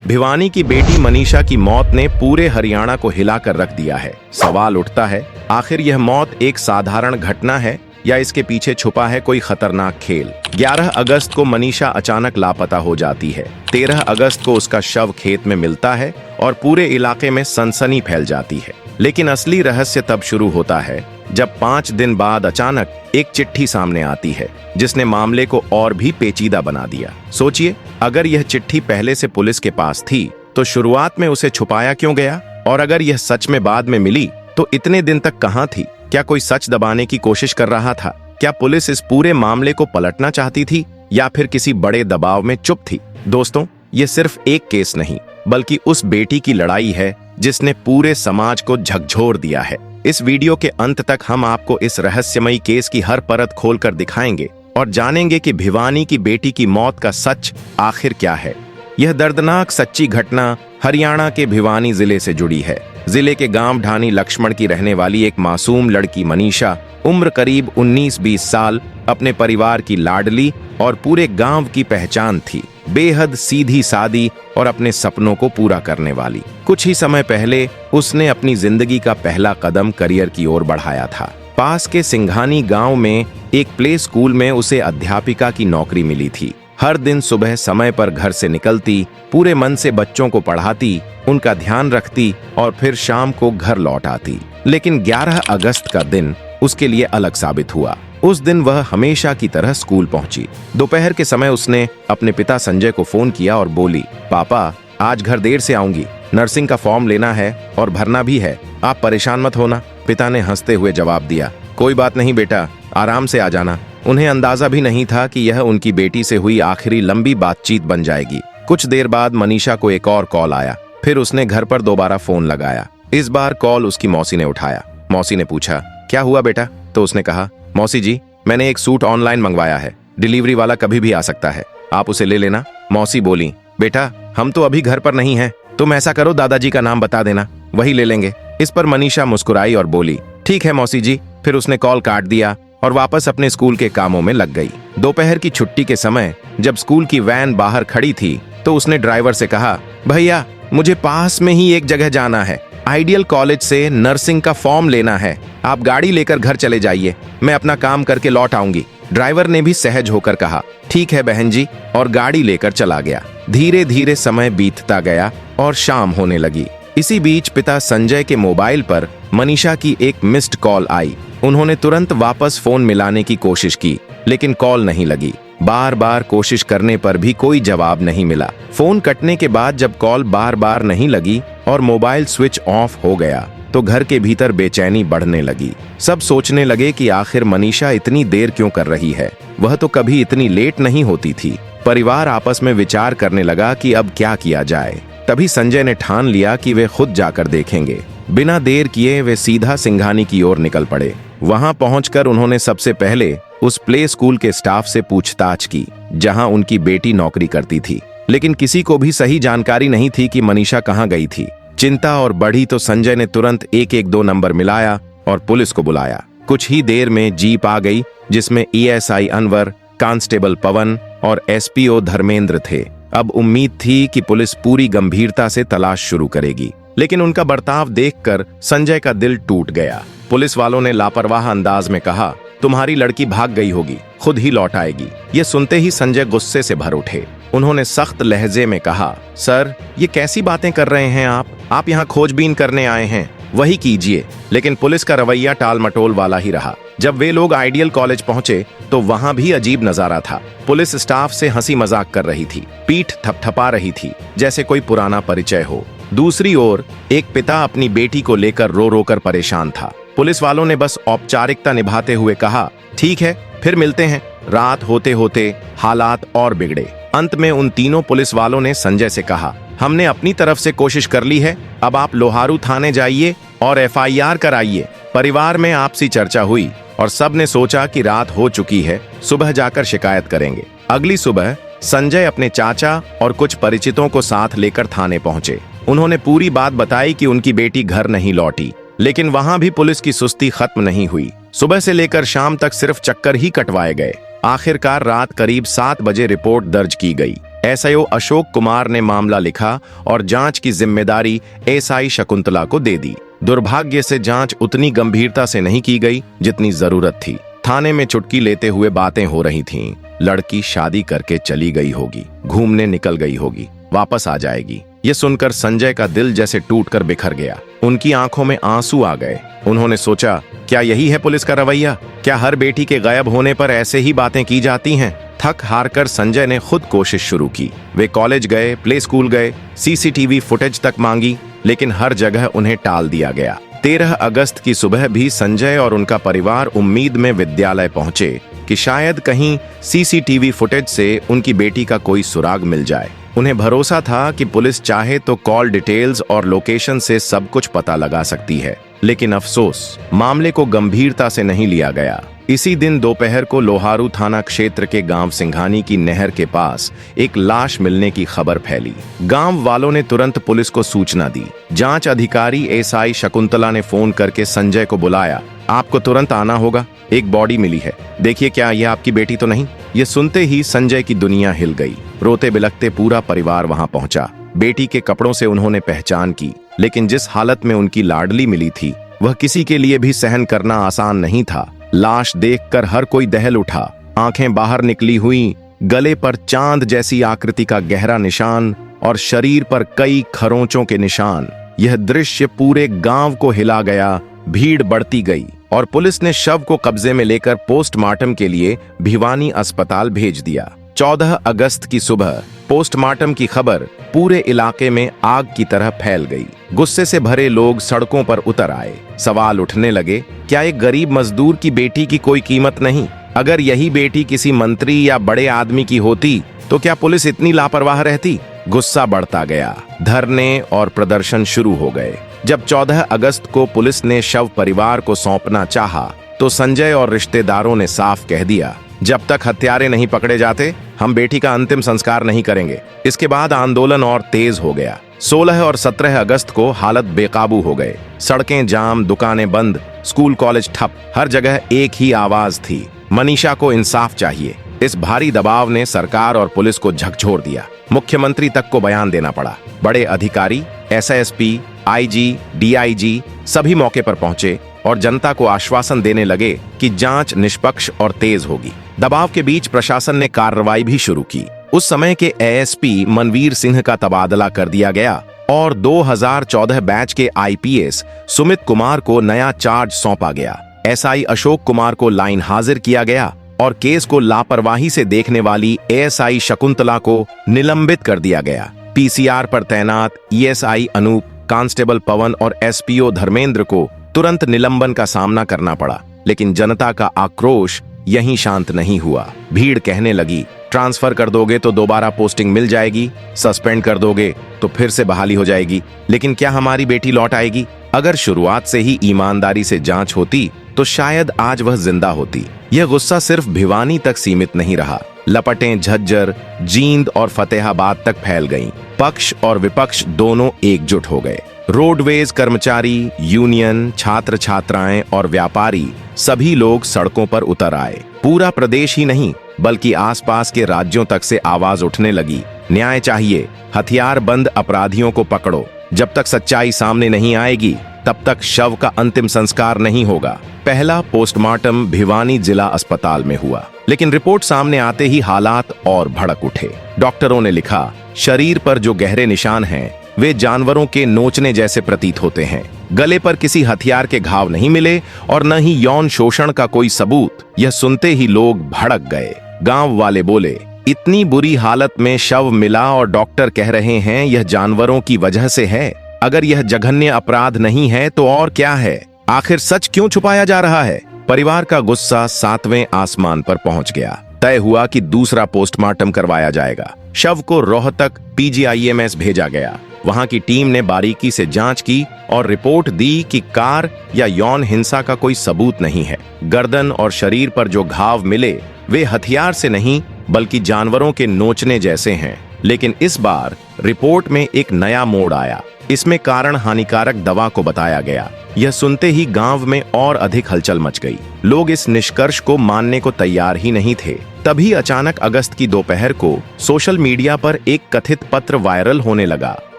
भिवानी की बेटी मनीषा की मौत ने पूरे हरियाणा को हिलाकर रख दिया है। सवाल उठता है, आखिर यह मौत एक साधारण घटना है या इसके पीछे छुपा है कोई खतरनाक खेल। 11 अगस्त को मनीषा अचानक लापता हो जाती है। 13 अगस्त को उसका शव खेत में मिलता है और पूरे इलाके में सनसनी फैल जाती है। लेकिन असली रहस्य तब शुरू होता है जब 5 दिन बाद अचानक एक चिट्ठी सामने आती है जिसने मामले को और भी पेचीदा बना दिया। सोचिए, अगर यह चिट्ठी पहले से पुलिस के पास थी तो शुरुआत में उसे छुपाया क्यों गया, और अगर यह सच में बाद में मिली तो इतने दिन तक कहां थी? क्या कोई सच दबाने की कोशिश कर रहा था? क्या पुलिस इस पूरे मामले को पलटना चाहती थी या फिर किसी बड़े दबाव में चुप थी? दोस्तों, ये सिर्फ एक केस नहीं बल्कि उस बेटी की लड़ाई है जिसने पूरे समाज को झकझोर दिया है। इस वीडियो के अंत तक हम आपको इस रहस्यमयी केस की हर परत खोलकर दिखाएंगे और जानेंगे कि भिवानी की बेटी की मौत का सच आखिर क्या है। यह दर्दनाक सच्ची घटना हरियाणा के भिवानी जिले से जुड़ी है। जिले के गांव ढानी लक्ष्मण की रहने वाली एक मासूम लड़की मनीषा, उम्र करीब 19-20 साल, अपने परिवार की लाडली और पूरे गांव की पहचान थी। बेहद सीधी सादी और अपने सपनों को पूरा करने वाली। कुछ ही समय पहले उसने अपनी जिंदगी का पहला कदम करियर की ओर बढ़ाया था। पास के सिंघानी गांव में एक प्ले स्कूल में उसे अध्यापिका की नौकरी मिली थी। हर दिन सुबह समय पर घर से निकलती, पूरे मन से बच्चों को पढ़ाती, उनका ध्यान रखती और फिर शाम को घर लौट आती। लेकिन 11 अगस्त का दिन उसके लिए अलग साबित हुआ। उस दिन वह हमेशा की तरह स्कूल पहुंची। दोपहर के समय उसने अपने पिता संजय को फोन किया और बोली, पापा, आज घर देर से आऊंगी, नर्सिंग का फॉर्म लेना है और भरना भी है, आप परेशान मत होना। पिता ने हंसते हुए जवाब दिया, कोई बात नहीं बेटा, आराम से आ जाना। उन्हें अंदाजा भी नहीं था कि यह उनकी बेटी से हुई आखिरी लंबी बातचीत बन जाएगी। कुछ देर बाद मनीषा को एक और कॉल आया। फिर उसने घर पर दोबारा फोन लगाया। इस बार कॉल उसकी मौसी ने उठाया। मौसी ने पूछा, क्या हुआ बेटा? तो उसने कहा, मौसी जी, मैंने एक सूट ऑनलाइन मंगवाया है, डिलीवरी वाला कभी भी आ सकता है, आप उसे ले लेना। मौसी बोली, बेटा, हम तो अभी घर पर नहीं हैं, तुम ऐसा करो, दादाजी का नाम बता देना, वही ले लेंगे। इस पर मनीषा मुस्कुराई और बोली, ठीक है मौसी जी। फिर उसने कॉल काट दिया और वापस अपने स्कूल के कामों में लग गई। दोपहर की छुट्टी के समय जब स्कूल की वैन बाहर खड़ी थी तो उसने ड्राइवर से कहा, भैया, मुझे पास में ही एक जगह जाना है, आइडियल कॉलेज से नर्सिंग का फॉर्म लेना है, आप गाड़ी लेकर घर चले जाइए, मैं अपना काम करके लौट आऊंगी। ड्राइवर ने भी सहज होकर कहा, ठीक है बहन जी, और गाड़ी लेकर चला गया। धीरे धीरे समय बीतता गया और शाम होने लगी। इसी बीच पिता संजय के मोबाइल पर मनीषा की एक मिस्ड कॉल आई। उन्होंने तुरंत वापस फोन मिलाने की कोशिश की, लेकिन कॉल नहीं लगी। बार बार कोशिश करने पर भी कोई जवाब नहीं मिला। फोन कटने के बाद जब कॉल बार बार नहीं लगी और मोबाइल स्विच ऑफ हो गया तो घर के भीतर बेचैनी बढ़ने लगी। सब सोचने लगे कि आखिर मनीषा इतनी देर क्यों कर रही है, वह तो कभी इतनी लेट नहीं होती थी। परिवार आपस में विचार करने लगा कि अब क्या किया जाए। तभी संजय ने ठान लिया कि वे खुद जाकर देखेंगे। बिना देर किए वे सीधा सिंघानी की ओर निकल पड़े। वहां पहुंचकर उन्होंने सबसे पहले उस प्ले स्कूल के स्टाफ से पूछताछ की जहां उनकी बेटी नौकरी करती थी, लेकिन किसी को भी सही जानकारी नहीं थी कि मनीषा कहां गई थी। चिंता और बढ़ी तो संजय ने तुरंत 112 नंबर मिलाया और पुलिस को बुलाया। कुछ ही देर में जीप आ गई जिसमें ESI अनवर, कांस्टेबल पवन और SPO धर्मेंद्र थे। अब उम्मीद थी कि पुलिस पूरी गंभीरता से तलाश शुरू करेगी, लेकिन उनका बर्ताव देखकर संजय का दिल टूट गया। पुलिस वालों ने लापरवाह अंदाज में कहा, तुम्हारी लड़की भाग गई होगी, खुद ही लौट आएगी। ये सुनते ही संजय गुस्से से भर उठे। उन्होंने सख्त लहजे में कहा, सर, ये कैसी बातें कर रहे हैं आप यहाँ खोजबीन करने आए हैं, वही कीजिए। लेकिन पुलिस का रवैया टाल मटोल वाला ही रहा। जब वे लोग आइडियल कॉलेज पहुंचे तो वहां भी अजीब नजारा था। पुलिस स्टाफ से हंसी मजाक कर रही थी, पीठ थपथपा रही थी जैसे कोई पुराना परिचय हो। दूसरी ओर एक पिता अपनी बेटी को लेकर रो रो कर परेशान था। पुलिस वालों ने बस औपचारिकता निभाते हुए कहा, ठीक है, फिर मिलते हैं। रात होते होते हालात और बिगड़े। अंत में उन तीनों पुलिस वालों ने संजय से कहा, हमने अपनी तरफ से कोशिश कर ली है, अब आप लोहारू थाने जाइए और FIR कराइए। परिवार में आपसी चर्चा हुई और सब ने सोचा कि रात हो चुकी है, सुबह जाकर शिकायत करेंगे। अगली सुबह संजय अपने चाचा और कुछ परिचितों को साथ लेकर थाने पहुंचे। उन्होंने पूरी बात बताई कि उनकी बेटी घर नहीं लौटी, लेकिन वहां भी पुलिस की सुस्ती खत्म नहीं हुई। सुबह से लेकर शाम तक सिर्फ चक्कर ही कटवाए गए। आखिरकार रात करीब 7 बजे रिपोर्ट दर्ज की गई। एसआईओ अशोक कुमार ने मामला लिखा और जांच की जिम्मेदारी एसआई शकुंतला को दे दी। दुर्भाग्य से जांच उतनी गंभीरता से नहीं की गई जितनी जरूरत थी। थाने में चुटकी लेते हुए बातें हो रही थीं। लड़की शादी करके चली गई होगी, घूमने निकल गई होगी, वापस आ जाएगी। ये सुनकर संजय का दिल जैसे टूटकर बिखर गया। उनकी आंखों में आंसू आ गए। उन्होंने सोचा, क्या यही है पुलिस का रवैया? क्या हर बेटी के गायब होने पर ऐसे ही बातें की जाती हैं? थक हार कर संजय ने खुद कोशिश शुरू की। वे कॉलेज गए, प्ले स्कूल गए, सीसीटीवी फुटेज तक मांगी, लेकिन हर जगह उन्हें टाल दिया गया। 13 अगस्त की सुबह भी संजय और उनका परिवार उम्मीद में विद्यालय पहुंचे कि शायद कहीं सीसीटीवी फुटेज से उनकी बेटी का कोई सुराग मिल जाए। उन्हें भरोसा था कि पुलिस चाहे तो कॉल डिटेल्स और लोकेशन से सब कुछ पता लगा सकती है, लेकिन अफसोस, मामले को गंभीरता से नहीं लिया गया। इसी दिन दोपहर को लोहारू थाना क्षेत्र के गांव सिंघानी की नहर के पास एक लाश मिलने की खबर फैली। गांव वालों ने तुरंत पुलिस को सूचना दी। जांच अधिकारी एसआई शकुंतला ने फोन करके संजय को बुलाया। आपको तुरंत आना होगा, एक बॉडी मिली है, देखिए क्या ये आपकी बेटी तो नहीं? ये सुनते ही संजय की दुनिया हिल गई। रोते बिलखते पूरा परिवार वहां पहुंचा। बेटी के कपड़ों से उन्होंने पहचान की, लेकिन जिस हालत में उनकी लाडली मिली थी वह किसी के लिए भी सहन करना आसान नहीं था। लाश देखकर हर कोई दहल उठा। आंखें बाहर निकली हुई, गले पर चांद जैसी आकृति का गहरा निशान और शरीर पर कई खरोंचों के निशान। यह दृश्य पूरे गांव को हिला गया। भीड़ बढ़ती गई और पुलिस ने शव को कब्जे में लेकर पोस्टमार्टम के लिए भिवानी अस्पताल भेज दिया। 14 अगस्त की सुबह पोस्टमार्टम की खबर पूरे इलाके में आग की तरह फैल गई। गुस्से से भरे लोग सड़कों पर उतर आए। सवाल उठने लगे, क्या एक गरीब मजदूर की बेटी की कोई कीमत नहीं? अगर यही बेटी किसी मंत्री या बड़े आदमी की होती तो क्या पुलिस इतनी लापरवाह रहती? गुस्सा बढ़ता गया। धरने और प्रदर्शन शुरू हो गए। जब 14 अगस्त को पुलिस ने शव परिवार को सौंपना चाहा तो संजय और रिश्तेदारों ने साफ कह दिया, जब तक हत्यारे नहीं पकड़े जाते हम बेटी का अंतिम संस्कार नहीं करेंगे। इसके बाद आंदोलन और तेज हो गया। 16 और 17 अगस्त को हालत बेकाबू हो गए। सड़कें जाम, दुकानें बंद, स्कूल कॉलेज ठप। हर जगह एक ही आवाज थी, मनीषा को इंसाफ चाहिए। इस भारी दबाव ने सरकार और पुलिस को झकझोर दिया। मुख्यमंत्री तक को बयान देना पड़ा। बड़े अधिकारी, एसएसपी, आईजी, डीआईजी सभी मौके पर पहुंचे और जनता को आश्वासन देने लगे कि जांच निष्पक्ष और तेज होगी। दबाव के बीच प्रशासन ने कार्रवाई भी शुरू की। उस समय के एएसपी मनवीर सिंह का तबादला कर दिया गया और 2014 बैच के आईपीएस सुमित कुमार को नया चार्ज सौंपा गया। एसआई अशोक कुमार को लाइन हाजिर किया गया और केस को लापरवाही से देखने वाली एएसआई शकुंतला को निलंबित कर दिया गया। पीसीआर पर तैनात ईएसआई अनूप, कांस्टेबल पवन और एसपीओ धर्मेंद्र को तुरंत निलंबन का सामना करना पड़ा। लेकिन जनता का आक्रोश यहीं शांत नहीं हुआ। भीड़ कहने लगी, ट्रांसफर कर दोगे तो दोबारा पोस्टिंग मिल जाएगी, सस्पेंड कर दोगे तो फिर से बहाली हो जाएगी, लेकिन क्या हमारी बेटी लौट आएगी? अगर शुरुआत से ही ईमानदारी से जांच होती तो शायद आज वह जिंदा होती। यह गुस्सा सिर्फ भिवानी तक सीमित नहीं रहा। लपटें झज्जर, जींद और फतेहाबाद तक फैल गईं। पक्ष और विपक्ष दोनों एकजुट हो गए। रोडवेज कर्मचारी, यूनियन, छात्र छात्राएं और व्यापारी सभी लोग सड़कों पर उतर आए। पूरा प्रदेश ही नहीं बल्कि आसपास के राज्यों तक से आवाज उठने लगी, न्याय चाहिए, हथियार बंद अपराधियों को पकड़ो। जब तक सच्चाई सामने नहीं आएगी तब तक शव का अंतिम संस्कार नहीं होगा। पहला पोस्टमार्टम भिवानी जिला अस्पताल में हुआ, लेकिन रिपोर्ट सामने आते ही हालात और भड़क उठे। डॉक्टरों ने लिखा, शरीर पर जो गहरे निशान हैं वे जानवरों के नोचने जैसे प्रतीत होते हैं। गले पर किसी हथियार के घाव नहीं मिले और न ही यौन शोषण का कोई सबूत। यह सुनते ही लोग भड़क गए। गांव वाले बोले, इतनी बुरी हालत में शव मिला और डॉक्टर कह रहे हैं यह जानवरों की वजह से है। अगर यह जघन्य अपराध नहीं है तो और क्या है? आखिर सच क्यों छुपाया जा रहा है? परिवार का गुस्सा 7वें आसमान पर पहुंच गया। तय हुआ कि दूसरा पोस्टमार्टम करवाया जाएगा। शव को रोहतक पीजीआईएमएस भेजा गया। वहां की टीम ने बारीकी से जांच की और रिपोर्ट दी कि कार या यौन हिंसा का कोई सबूत नहीं है। गर्दन और शरीर पर जो घाव मिले वे हथियार से नहीं बल्कि जानवरों के नोचने जैसे हैं। लेकिन इस बार रिपोर्ट में एक नया मोड़ आया। इसमें कारण हानिकारक दवा को बताया गया। यह सुनते ही गांव में और अधिक हलचल मच गई। लोग इस निष्कर्ष को मानने को तैयार ही नहीं थे। तभी अचानक अगस्त की दोपहर को सोशल मीडिया पर एक कथित पत्र वायरल होने लगा।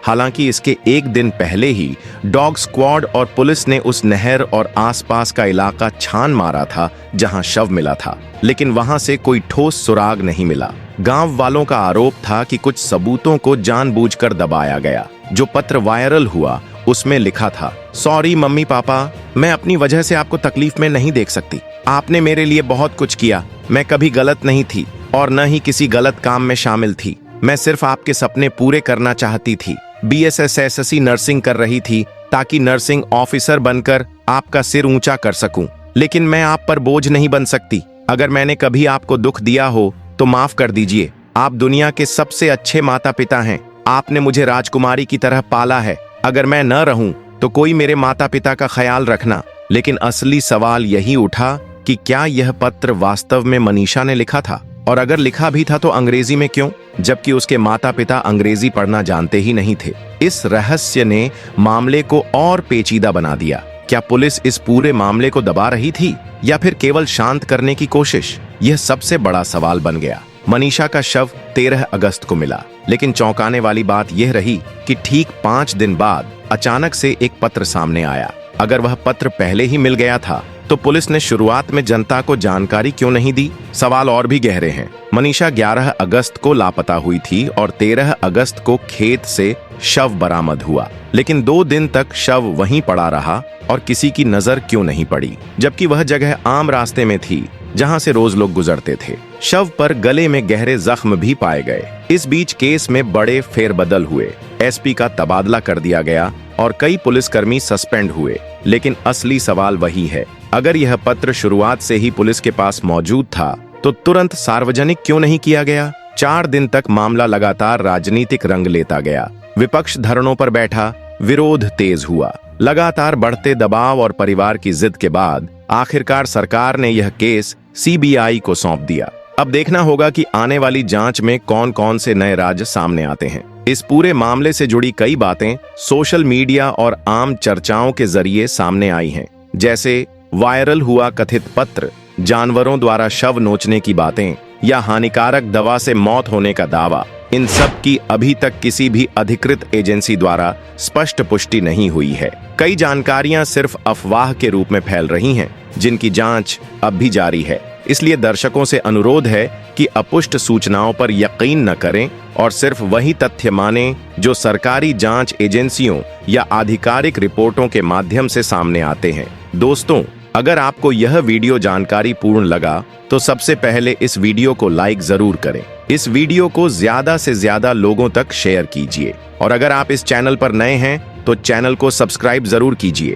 हालांकि इसके एक दिन पहले ही डॉग स्क्वाड और पुलिस ने उस नहर और आसपास का इलाका छान मारा था जहां शव मिला था, लेकिन वहां से कोई ठोस सुराग नहीं मिला। गांव वालों का आरोप था कि कुछ सबूतों को जानबूझकर दबाया गया। जो पत्र वायरल हुआ उसमें लिखा था, सॉरी मम्मी पापा, मैं अपनी वजह से आपको तकलीफ में नहीं देख सकती। आपने मेरे लिए बहुत कुछ किया। मैं कभी गलत नहीं थी और न ही किसी गलत काम में शामिल थी। मैं सिर्फ आपके सपने पूरे करना चाहती थी। BSSSC नर्सिंग कर रही थी ताकि नर्सिंग ऑफिसर बनकर आपका सिर ऊंचा कर सकूं। लेकिन मैं आप पर बोझ नहीं बन सकती। अगर मैंने कभी आपको दुख दिया हो तो माफ कर दीजिए। आप दुनिया के सबसे अच्छे माता पिता हैं। आपने मुझे राजकुमारी की तरह पाला है। अगर मैं न रहूं तो कोई मेरे माता पिता का ख्याल रखना। लेकिन असली सवाल यही उठा कि क्या यह पत्र वास्तव में मनीषा ने लिखा था, और अगर लिखा भी था तो अंग्रेजी में क्यों, जबकि उसके माता पिता अंग्रेजी पढ़ना जानते ही नहीं थे। इस रहस्य ने मामले को और पेचीदा बना दिया। क्या पुलिस इस पूरे मामले को दबा रही थी या फिर केवल शांत करने की कोशिश? यह सबसे बड़ा सवाल बन गया। मनीषा का शव 13 अगस्त को मिला, लेकिन चौंकाने वाली बात यह रही कि ठीक 5 दिन बाद अचानक से एक पत्र सामने आया। अगर वह पत्र पहले ही मिल गया था तो पुलिस ने शुरुआत में जनता को जानकारी क्यों नहीं दी? सवाल और भी गहरे हैं। मनीषा 11 अगस्त को लापता हुई थी और 13 अगस्त को खेत से शव बरामद हुआ, लेकिन 2 दिन तक शव वहीं पड़ा रहा और किसी की नजर क्यों नहीं पड़ी, जबकि वह जगह आम रास्ते में थी जहां से रोज लोग गुजरते थे। शव पर गले में गहरे जख्म भी पाए गए। इस बीच केस में बड़े फेरबदल हुए। SP का तबादला कर दिया गया और कई पुलिसकर्मी सस्पेंड हुए। लेकिन असली सवाल वही है, अगर यह पत्र शुरुआत से ही पुलिस के पास मौजूद था तो तुरंत सार्वजनिक क्यों नहीं किया गया? 4 दिन तक मामला लगातार राजनीतिक रंग लेता गया। विपक्ष धरनों पर बैठा, विरोध तेज हुआ। लगातार बढ़ते दबाव और परिवार की जिद के बाद आखिरकार सरकार ने यह केस CBI को सौंप दिया। अब देखना होगा कि आने वाली जांच में कौन कौन से नए राज सामने आते हैं। इस पूरे मामले से जुड़ी कई बातें सोशल मीडिया और आम चर्चाओं के जरिए सामने आई हैं, जैसे वायरल हुआ कथित पत्र, जानवरों द्वारा शव नोचने की बातें या हानिकारक दवा से मौत होने का दावा। इन सब की अभी तक किसी भी अधिकृत एजेंसी द्वारा स्पष्ट पुष्टि नहीं हुई है। कई जानकारियां सिर्फ अफवाह के रूप में फैल रही हैं, जिनकी जांच अब भी जारी है। इसलिए दर्शकों से अनुरोध है कि अपुष्ट सूचनाओं पर यकीन न करें और सिर्फ वही तथ्य मानें जो सरकारी जांच एजेंसियों या आधिकारिक रिपोर्टों के माध्यम से सामने आते हैं। दोस्तों, अगर आपको यह वीडियो जानकारी पूर्ण लगा तो सबसे पहले इस वीडियो को लाइक जरूर करें। इस वीडियो को ज्यादा से ज्यादा लोगों तक शेयर कीजिए और अगर आप इस चैनल पर नए हैं तो चैनल को सब्सक्राइब जरूर कीजिए।